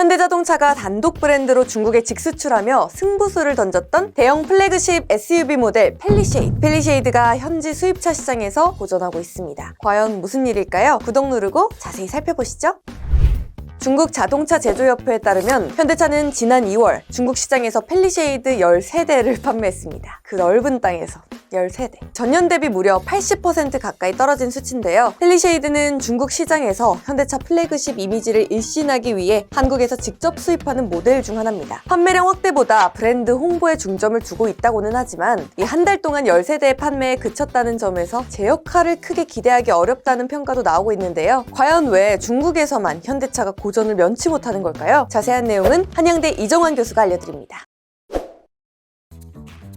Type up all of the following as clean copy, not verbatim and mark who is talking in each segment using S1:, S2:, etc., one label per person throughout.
S1: 현대자동차가 단독 브랜드로 중국에 직수출하며 승부수를 던졌던 대형 플래그십 SUV 모델 펠리쉐이드. 펠리쉐이드가 현지 수입차 시장에서 고전하고 있습니다. 과연 무슨 일일까요? 구독 누르고 자세히 살펴보시죠. 중국 자동차 제조협회에 따르면 현대차는 지난 2월 중국 시장에서 펠리쉐이드 13대를 판매했습니다. 그 넓은 땅에서 13대. 전년 대비 무려 80% 가까이 떨어진 수치인데요. 펠리쉐이드는 중국 시장에서 현대차 플래그십 이미지를 일신하기 위해 한국에서 직접 수입하는 모델 중 하나입니다. 판매량 확대보다 브랜드 홍보에 중점을 두고 있다고는 하지만 이 한 달 동안 13대의 판매에 그쳤다는 점에서 제 역할을 크게 기대하기 어렵다는 평가도 나오고 있는데요. 과연 왜 중국에서만 현대차가 고전을 면치 못하는 걸까요? 자세한 내용은 한양대 이정환 교수가 알려드립니다.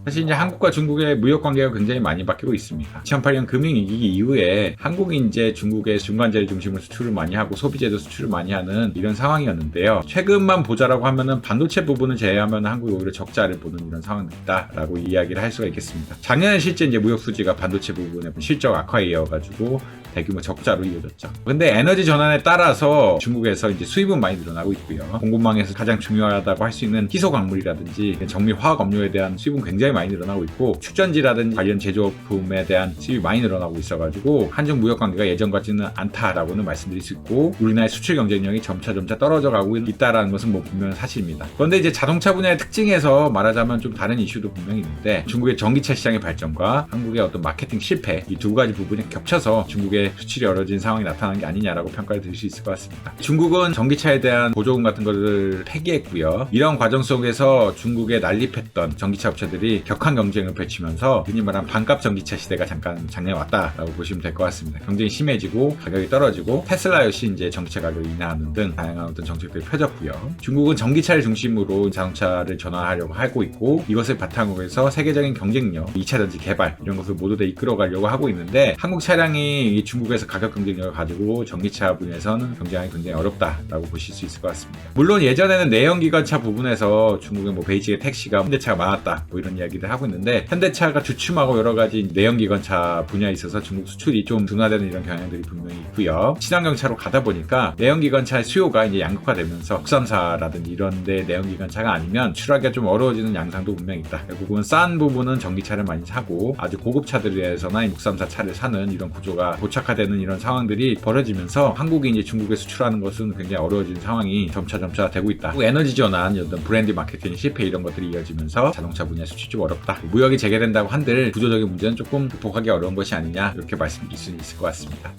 S2: 사실 이제 한국과 중국의 무역 관계가 굉장히 많이 바뀌고 있습니다. 2008년 금융위기 이후에 한국이 이제 중국의 중간재를 중심으로 수출을 많이 하고 소비재도 수출을 많이 하는 이런 상황이었는데요. 최근만 보자라고 하면은 반도체 부분을 제외하면 한국이 오히려 적자를 보는 이런 상황이다라고 이야기를 할 수가 있겠습니다. 작년에 실제 이제 무역 수지가 반도체 부분에 실적 악화에 이어가지고 대규모 적자로 이어졌죠. 근데 에너지 전환에 따라서 중국에서 이제 수입은 많이 늘어나고 있고요. 공급망에서 가장 중요하다고 할 수 있는 희소 광물이라든지 정밀 화학 업료에 대한 수입은 굉장히 많이 늘어나고 있고 축전지라든지 관련 제조품에 대한 수입이 많이 늘어나고 있어가지고 한중 무역 관계가 예전 같지는 않다라고는 말씀드릴 수 있고 우리나라의 수출 경쟁력이 점차 떨어져가고 있다라는 것은 뭐 분명한 사실입니다. 그런데 이제 자동차 분야의 특징에서 말하자면 좀 다른 이슈도 분명히 있는데 중국의 전기차 시장의 발전과 한국의 어떤 마케팅 실패 이 두 가지 부분이 겹쳐서 중국의 수출이 어려진 상황이 나타난 게 아니냐라고 평가를 드릴 수 있을 것 같습니다. 중국은 전기차에 대한 보조금 같은 것을 폐기했고요. 이런 과정 속에서 중국에 난립했던 전기차 업체들이 격한 경쟁을 펼치면서 흔히 말하는 반값 전기차 시대가 잠깐 작년에 왔다라고 보시면 될 것 같습니다. 경쟁이 심해지고 가격이 떨어지고 테슬라 역시 이제 전기차 가격이 인하하는 등 다양한 어떤 정책들이 펴졌고요. 중국은 전기차를 중심으로 자동차를 전환하려고 하고 있고 이것을 바탕으로 해서 세계적인 경쟁력, 2차 전지 개발 이런 것을 모두 다 이끌어가려고 하고 있는데 한국 차량이 중국에서 가격 경쟁력을 가지고 전기차 분야에서는 경쟁하기 굉장히 어렵다라고 보실 수 있을 것 같습니다. 물론 예전에는 내연기관차 부분에서 중국의 뭐 베이징의 택시가 현대차가 많았다 뭐 이런 이야기들 하고 있는데 현대차가 주춤하고 여러 가지 내연기관차 분야에 있어서 중국 수출이 좀 둔화되는 이런 경향들이 분명히 있고요. 친환경차로 가다 보니까 내연기관차의 수요가 이제 양극화되면서 국산사라든지 이런 데 내연기관차가 아니면 출하기가 좀 어려워지는 양상도 분명히 있다. 결국은 싼 부분은 전기차를 많이 사고 아주 고급차들에서나 국산사 차를 사는 이런 구조가 고착화되는 이런 상황들이 벌어지면서 한국이 이제 중국에 수출하는 것은 굉장히 어려워진 상황이 점차 되고 있다. 에너지 전환, 어떤 브랜드 마케팅 실패 이런 것들이 이어지면서 자동차 분야 수출이 좀 어렵다. 무역이 재개된다고 한들 구조적인 문제는 조금 극복하기 어려운 것이 아니냐 이렇게 말씀드릴 수 있을 것 같습니다.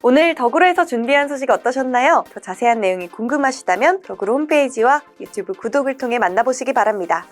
S1: 오늘 덕으로에서 준비한 소식 어떠셨나요? 더 자세한 내용이 궁금하시다면 덕으로 홈페이지와 유튜브 구독을 통해 만나보시기 바랍니다.